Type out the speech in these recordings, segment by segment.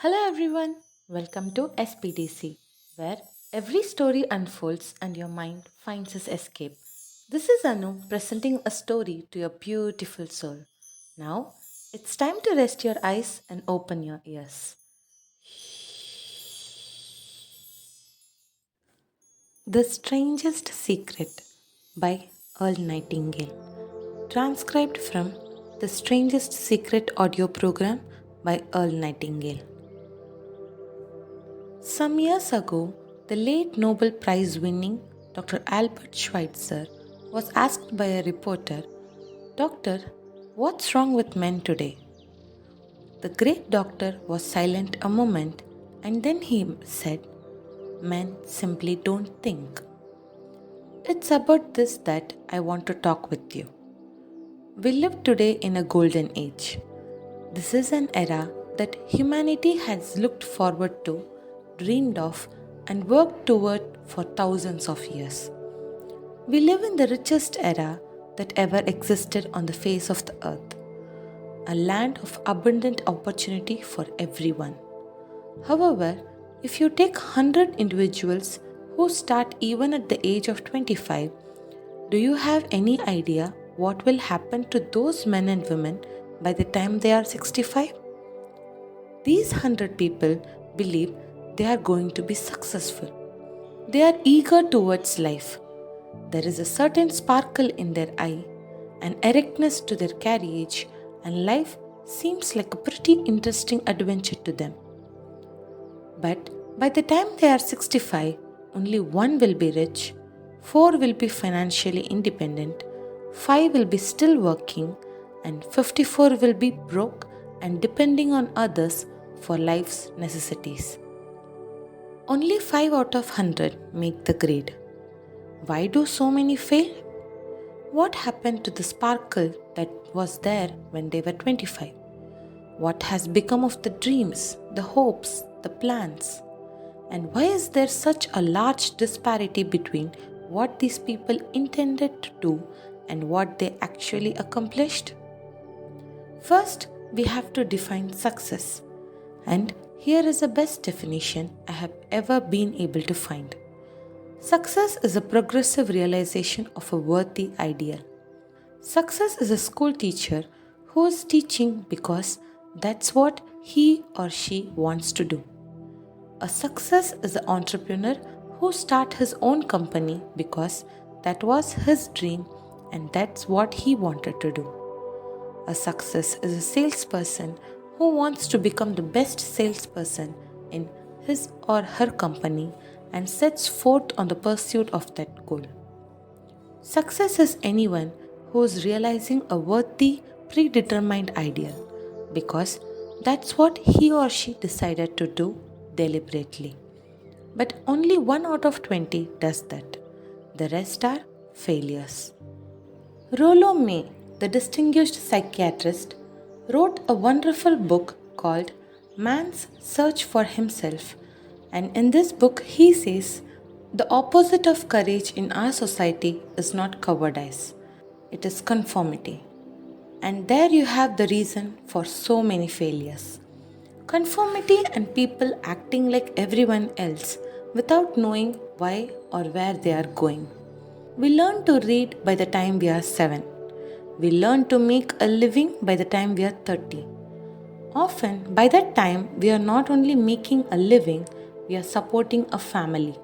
Hello everyone, welcome to SPDC, where every story unfolds and your mind finds its escape. This is Anu presenting a story to your beautiful soul. Now, it's time to rest your eyes and open your ears. The Strangest Secret by Earl Nightingale. Transcribed from The Strangest Secret audio program by Earl Nightingale. Some years ago, the late Nobel Prize winning Dr. Albert Schweitzer was asked by a reporter, "Doctor, what's wrong with men today?" The great doctor was silent a moment and then he said, "Men simply don't think." It's about this that I want to talk with you. We live today in a golden age. This is an era that humanity has looked forward to, dreamed of, and worked toward for thousands of years. We live in the richest era that ever existed on the face of the earth, a land of abundant opportunity for everyone. However, if you take 100 individuals who start even at the age of 25, do you have any idea what will happen to those men and women by the time they are 65? These 100 people believe they are going to be successful. They are eager towards life. There is a certain sparkle in their eye, an erectness to their carriage, and life seems like a pretty interesting adventure to them. But by the time they are 65, only one will be rich, four will be financially independent, five will be still working, and 54 will be broke and depending on others for life's necessities. Only 5 out of 100 make the grade. Why do so many fail? What happened to the sparkle that was there when they were 25? What has become of the dreams, the hopes, the plans? And why is there such a large disparity between what these people intended to do and what they actually accomplished? First, we have to define success. And here is the best definition I have ever been able to find. Success is a progressive realization of a worthy ideal. Success is a school teacher who is teaching because that's what he or she wants to do. A success is an entrepreneur who starts his own company because that was his dream and that's what he wanted to do. A success is a salesperson who wants to become the best salesperson in his or her company and sets forth on the pursuit of that goal. Success is anyone who is realizing a worthy, predetermined ideal because that's what he or she decided to do deliberately. But only 1 out of 20 does that. The rest are failures. Rollo May, the distinguished psychiatrist, wrote a wonderful book called Man's Search for Himself, and in this book he says the opposite of courage in our society is not cowardice, it is conformity. And there you have the reason for so many failures. Conformity and people acting like everyone else without knowing why or where they are going. We learn to read by the time we are 7. We learn to make a living by the time we are 30. Often, by that time, we are not only making a living, we are supporting a family.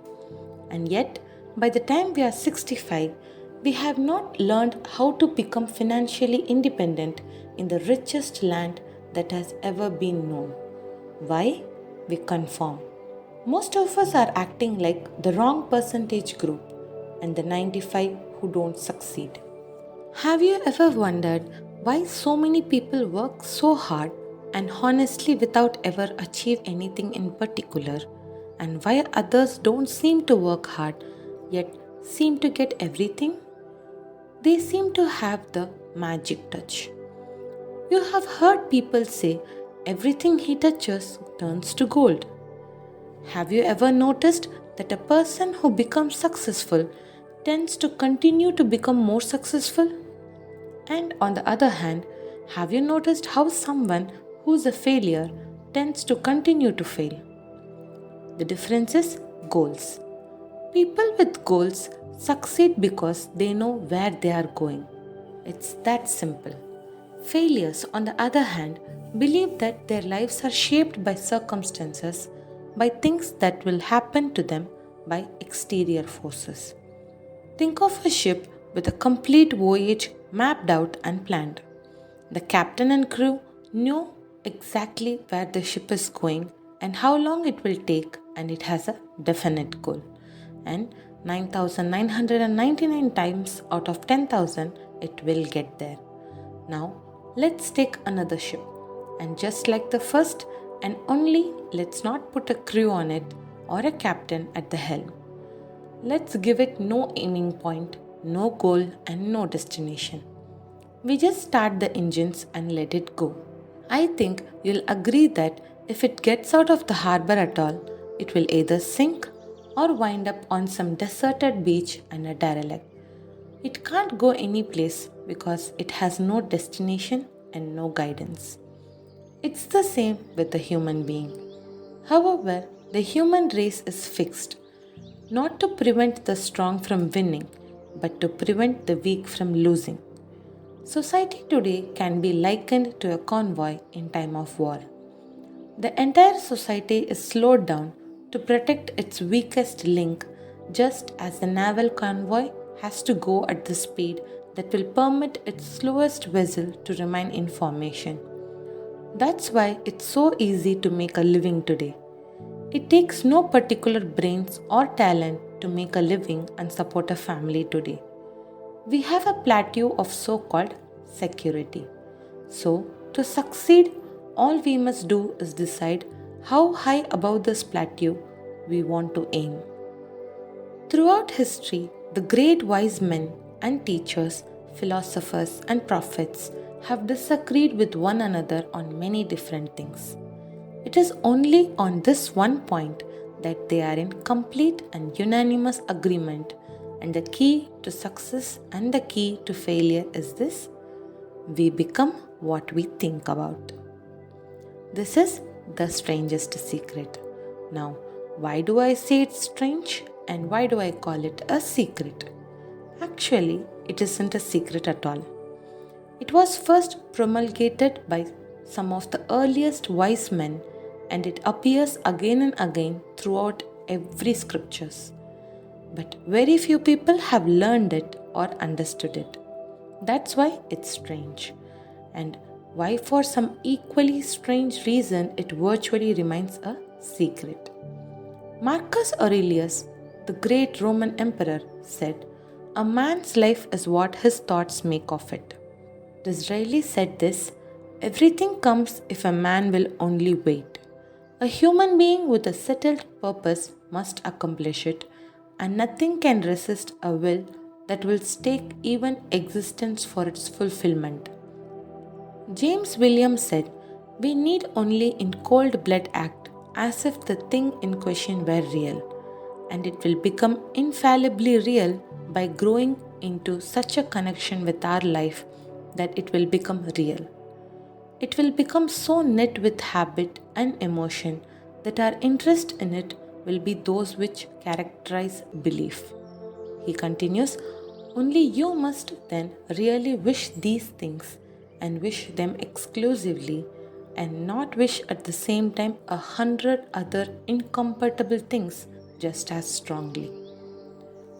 And yet, by the time we are 65, we have not learned how to become financially independent in the richest land that has ever been known. Why? We conform. Most of us are acting like the wrong percentage group and the 95 who don't succeed. Have you ever wondered why so many people work so hard and honestly without ever achieve anything in particular, and why others don't seem to work hard yet seem to get everything? They seem to have the magic touch. You have heard people say everything he touches turns to gold. Have you ever noticed that a person who becomes successful tends to continue to become more successful? And on the other hand, have you noticed how someone who is a failure tends to continue to fail. The difference is goals. People with goals succeed because they know where they are going. It's that simple. Failures, on the other hand, believe that their lives are shaped by circumstances, by things that will happen to them by exterior forces. Think of a ship with a complete voyage mapped out and planned. The captain and crew know exactly where the ship is going and how long it will take, and it has a definite goal. And 9,999 times out of 10,000, it will get there. Now, let's take another ship. And just like the first and only, let's not put a crew on it or a captain at the helm. Let's give it no aiming point, no goal, and no destination. We just start the engines and let it go. I think you'll agree that if it gets out of the harbor at all, it will either sink or wind up on some deserted beach and a derelict. It can't go any place because it has no destination and no guidance. It's the same with the human being. However, the human race is fixed, not to prevent the strong from winning, but to prevent the weak from losing. Society today can be likened to a convoy in time of war. The entire society is slowed down to protect its weakest link, just as the naval convoy has to go at the speed that will permit its slowest vessel to remain in formation. That's why it's so easy to make a living today. It takes no particular brains or talent to make a living and support a family today. We have a plateau of so-called security. So, to succeed, all we must do is decide how high above this plateau we want to aim. Throughout history, the great wise men and teachers, philosophers and prophets have disagreed with one another on many different things. It is only on this one point that they are in complete and unanimous agreement, and the key to success and the key to failure is this: we become what we think about. This is the strangest secret. Now, why do I say it's strange and why do I call it a secret? Actually, it isn't a secret at all. It was first promulgated by some of the earliest wise men, and it appears again and again throughout every scriptures. But very few people have learned it or understood it. That's why it's strange. And why, for some equally strange reason, it virtually remains a secret. Marcus Aurelius, the great Roman emperor, said, "A man's life is what his thoughts make of it." Disraeli said this, "Everything comes if a man will only wait. A human being with a settled purpose must accomplish it, and nothing can resist a will that will stake even existence for its fulfillment." James Williams said, "We need only in cold blood act as if the thing in question were real, and it will become infallibly real by growing into such a connection with our life that it will become real. It will become so knit with habit and emotion that our interest in it will be those which characterize belief." He continues, "Only you must then really wish these things and wish them exclusively, and not wish at the same time 100 other incompatible things just as strongly."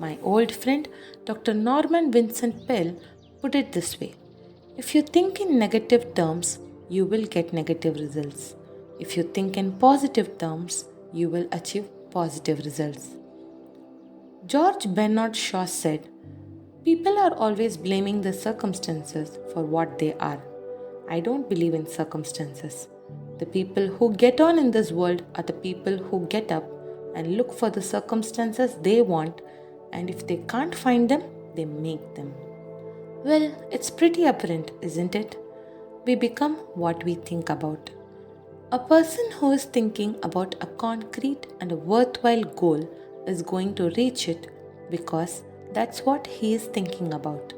My old friend Dr. Norman Vincent Peale put it this way: "If you think in negative terms, you will get negative results. If you think in positive terms, you will achieve positive results." George Bernard Shaw said, "People are always blaming the circumstances for what they are. I don't believe in circumstances. The people who get on in this world are the people who get up and look for the circumstances they want, and if they can't find them, they make them." Well, it's pretty apparent, isn't it? We become what we think about. A person who is thinking about a concrete and a worthwhile goal is going to reach it because that's what he is thinking about.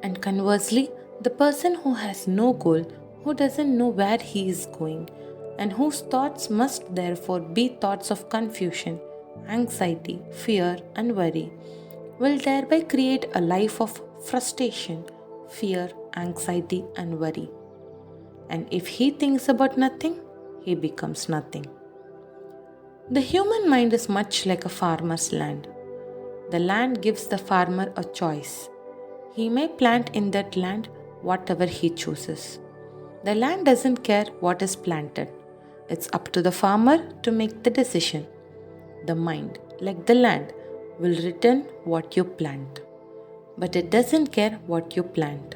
And conversely, the person who has no goal, who doesn't know where he is going, and whose thoughts must therefore be thoughts of confusion, anxiety, fear, and worry, will thereby create a life of frustration, fear, anxiety, and worry. And if he thinks about nothing, he becomes nothing. The human mind is much like a farmer's land. The land gives the farmer a choice. He may plant in that land whatever he chooses. The land doesn't care what is planted. It's up to the farmer to make the decision. The mind, like the land, will return what you plant. But it doesn't care what you plant.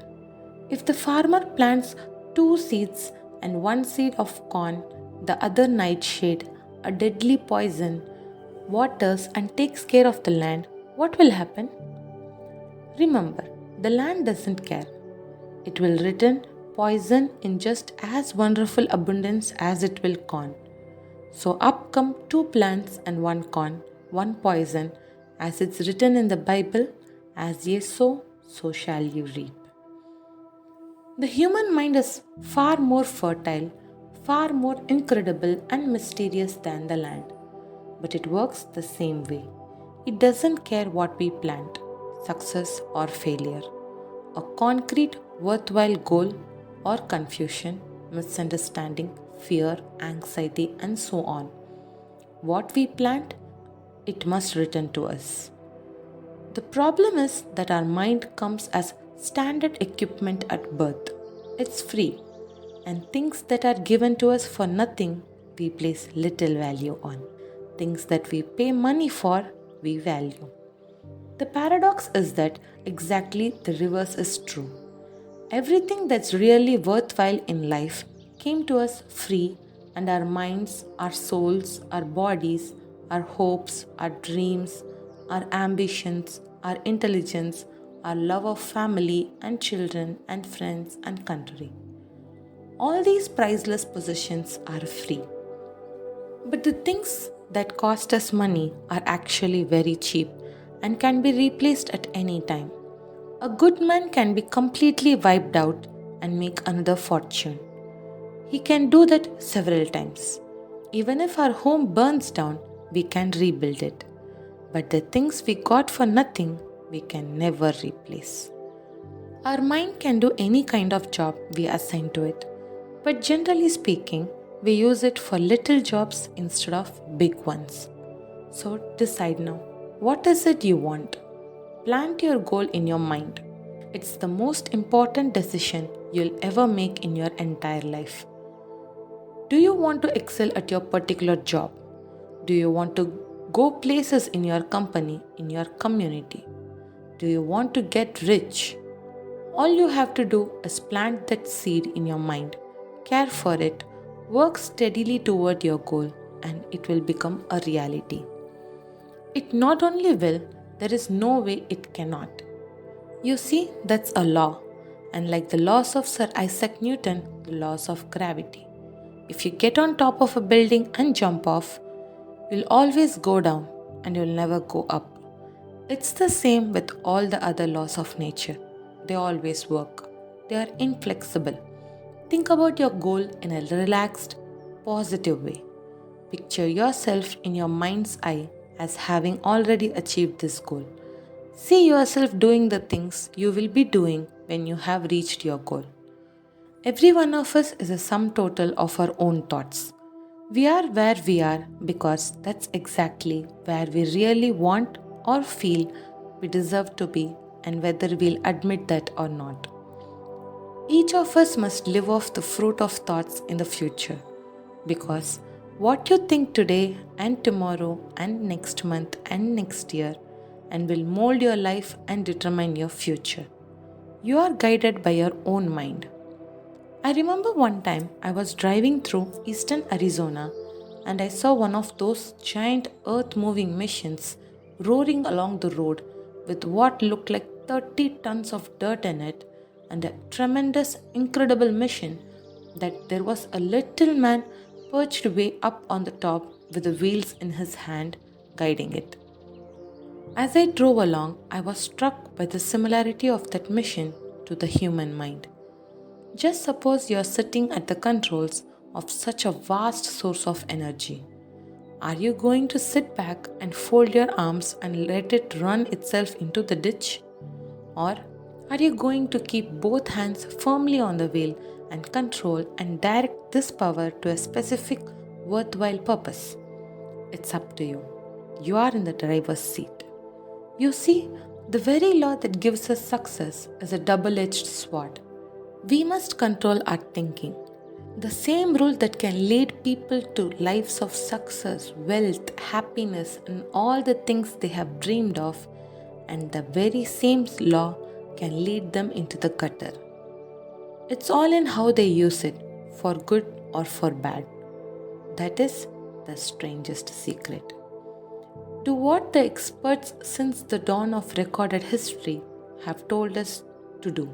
If the farmer plants 2 seeds and 1 seed of corn, the other nightshade, a deadly poison, waters and takes care of the land, what will happen? Remember, the land doesn't care. It will return poison in just as wonderful abundance as it will corn. So up come 2 plants and 1 corn, 1 poison, as it's written in the Bible, as ye sow, so shall you reap. The human mind is far more fertile, far more incredible and mysterious than the land. But it works the same way. It doesn't care what we plant, success or failure, a concrete, worthwhile goal or confusion, misunderstanding, fear, anxiety, and so on. What we plant, it must return to us. The problem is that our mind comes as standard equipment at birth. It's free, and things that are given to us for nothing, we place little value on. Things that we pay money for, we value. The paradox is that exactly the reverse is true. Everything that's really worthwhile in life came to us free, and our minds, our souls, our bodies, our hopes, our dreams, our ambitions, our intelligence, our love of family and children and friends and country. All these priceless possessions are free. But the things that cost us money are actually very cheap and can be replaced at any time. A good man can be completely wiped out and make another fortune. He can do that several times. Even if our home burns down, we can rebuild it. But the things we got for nothing, we can never replace. Our mind can do any kind of job we assign to it. But generally speaking, we use it for little jobs instead of big ones. So decide now, what is it you want? Plant your goal in your mind. It's the most important decision you'll ever make in your entire life. Do you want to excel at your particular job? Do you want to go places in your company, in your community? Do you want to get rich? All you have to do is plant that seed in your mind, care for it, work steadily toward your goal, and it will become a reality. It not only will, there is no way it cannot. You see, that's a law, and like the laws of Sir Isaac Newton, the laws of gravity. If you get on top of a building and jump off, you'll always go down and you'll never go up. It's the same with all the other laws of nature. They always work. They are inflexible. Think about your goal in a relaxed, positive way. Picture yourself in your mind's eye as having already achieved this goal. See yourself doing the things you will be doing when you have reached your goal. Every one of us is a sum total of our own thoughts. We are where we are because that's exactly where we really want or feel we deserve to be, and whether we'll admit that or not. Each of us must live off the fruit of thoughts in the future, because what you think today and tomorrow and next month and next year and will mold your life and determine your future. You are guided by your own mind. I remember one time I was driving through eastern Arizona and I saw one of those giant earth-moving machines roaring along the road with what looked like 30 tons of dirt in it, and a tremendous, incredible machine that there was a little man perched way up on the top with the wheels in his hand guiding it. As I drove along, I was struck by the similarity of that machine to the human mind. Just suppose you are sitting at the controls of such a vast source of energy? Are you going to sit back and fold your arms and let it run itself into the ditch? Or are you going to keep both hands firmly on the wheel and control and direct this power to a specific worthwhile purpose? It's up to you. You are in the driver's seat. You see, the very law that gives us success is a double-edged sword. We must control our thinking. The same rule that can lead people to lives of success, wealth, happiness, and all the things they have dreamed of, and the very same law can lead them into the gutter. It's all in how they use it, for good or for bad. That is the strangest secret. Do what the experts since the dawn of recorded history have told us to do.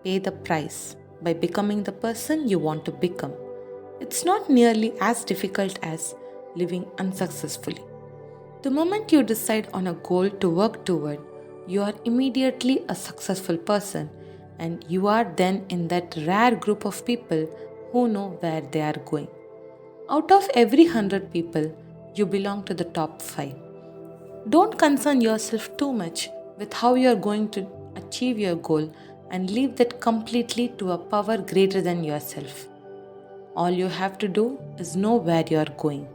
Pay the price by becoming the person you want to become. It's not nearly as difficult as living unsuccessfully. The moment you decide on a goal to work toward, you are immediately a successful person, and you are then in that rare group of people who know where they are going. Out of every 100 people, you belong to the top 5. Don't concern yourself too much with how you are going to achieve your goal and leave that completely to a power greater than yourself. All you have to do is know where you are going.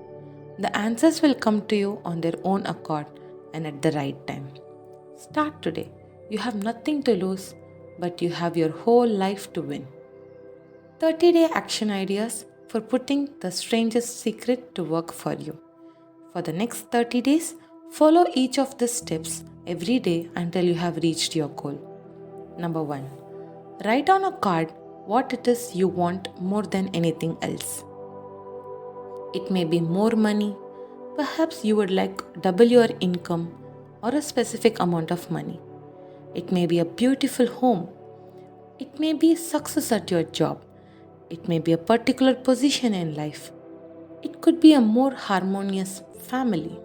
The answers will come to you on their own accord and at the right time. Start today. You have nothing to lose, but you have your whole life to win. 30-day action ideas for putting the strangest secret to work for you. For the next 30 days, follow each of these steps every day until you have reached your goal. Number 1. Write on a card what it is you want more than anything else. It may be more money, perhaps you would like double your income or a specific amount of money. It may be a beautiful home. It may be success at your job. It may be a particular position in life. It could be a more harmonious family.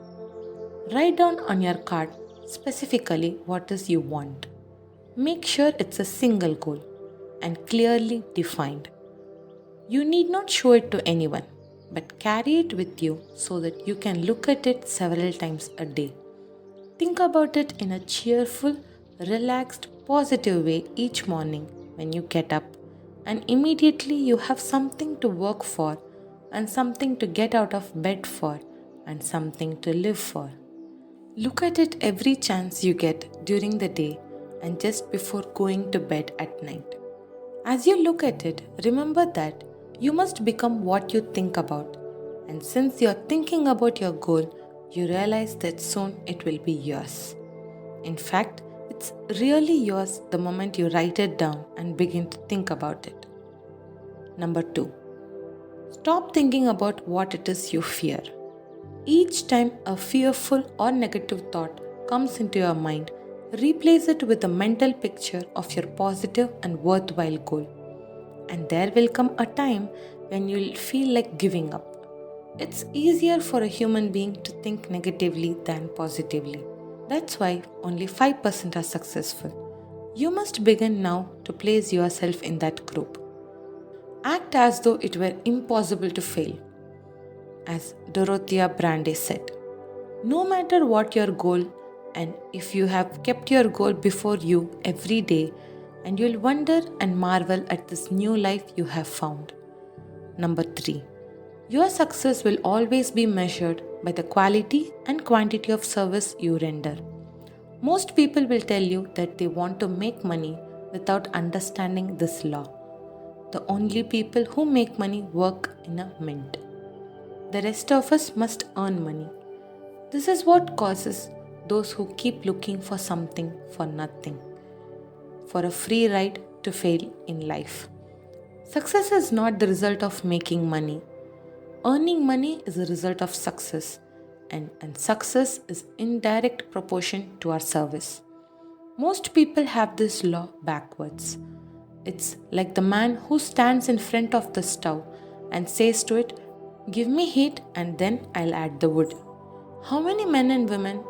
Write down on your card specifically what is you want. Make sure it's a single goal and clearly defined. You need not show it to anyone, but carry it with you so that you can look at it several times a day. Think about it in a cheerful, relaxed, positive way each morning when you get up, and immediately you have something to work for, and something to get out of bed for, and something to live for. Look at it every chance you get during the day and just before going to bed at night. As you look at it, remember that you must become what you think about. And since you are thinking about your goal, you realize that soon it will be yours. In fact, it's really yours the moment you write it down and begin to think about it. Number 2. Stop thinking about what it is you fear. Each time a fearful or negative thought comes into your mind, replace it with a mental picture of your positive and worthwhile goal. And there will come a time when you'll feel like giving up. It's easier for a human being to think negatively than positively. That's why only 5% are successful. You must begin now to place yourself in that group. Act as though it were impossible to fail. As Dorothea Brande said, no matter what your goal, and if you have kept your goal before you every day, and you'll wonder and marvel at this new life you have found. Number 3. Your success will always be measured by the quality and quantity of service you render. Most people will tell you that they want to make money without understanding this law. The only people who make money work in a mint. The rest of us must earn money. This is what causes those who keep looking for something for nothing, for a free ride to fail in life. Success is not the result of making money. Earning money is a result of success, and success is in direct proportion to our service. Most people have this law backwards. It's like the man who stands in front of the stove and says to it, "Give me heat and then I'll add the wood." How many men and women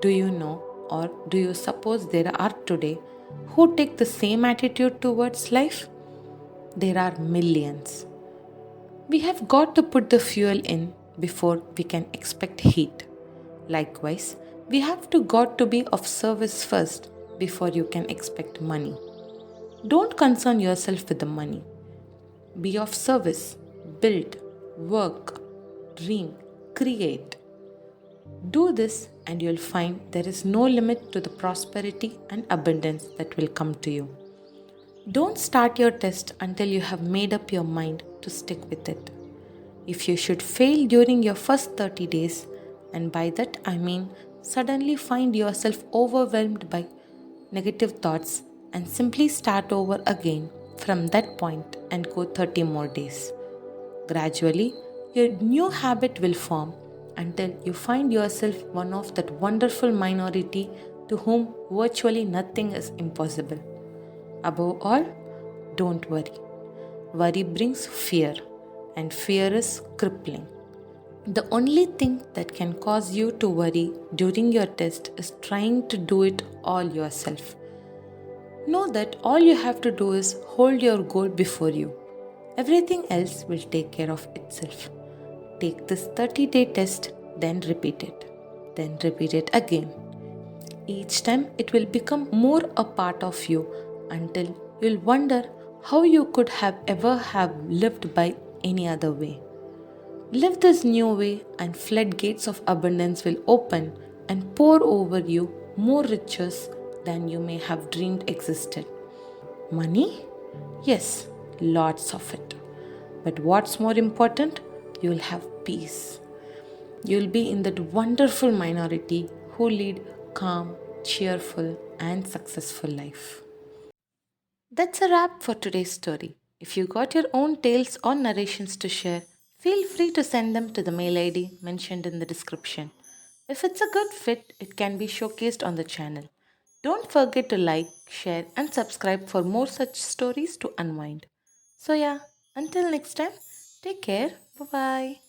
do you know, or do you suppose there are today, who take the same attitude towards life? There are millions. We have got to put the fuel in before we can expect heat. Likewise, we have to got to be of service first before you can expect money. Don't concern yourself with the money. Be of service, build, work, dream, create. Do this and you'll find there is no limit to the prosperity and abundance that will come to you. Don't start your test until you have made up your mind to stick with it. If you should fail during your first 30 days, and by that I mean suddenly find yourself overwhelmed by negative thoughts and simply start over again from that point and go 30 more days. Gradually, your new habit will form until you find yourself one of that wonderful minority to whom virtually nothing is impossible. Above all, don't worry. Worry brings fear, and fear is crippling. The only thing that can cause you to worry during your test is trying to do it all yourself. Know that all you have to do is hold your goal before you. Everything else will take care of itself. Take this 30-day test, then repeat it. Then repeat it again. Each time it will become more a part of you until you'll wonder how you could have ever have lived by any other way. Live this new way and floodgates of abundance will open and pour over you more riches than you may have dreamed existed. Money? Yes, lots of it. But what's more important? You'll have peace. You'll be in that wonderful minority who lead calm, cheerful, and successful life. That's a wrap for today's story. If you got your own tales or narrations to share, feel free to send them to the mail ID mentioned in the description. If it's a good fit, it can be showcased on the channel. Don't forget to like, share, and subscribe for more such stories to unwind. So, yeah, until next time, take care. Bye bye.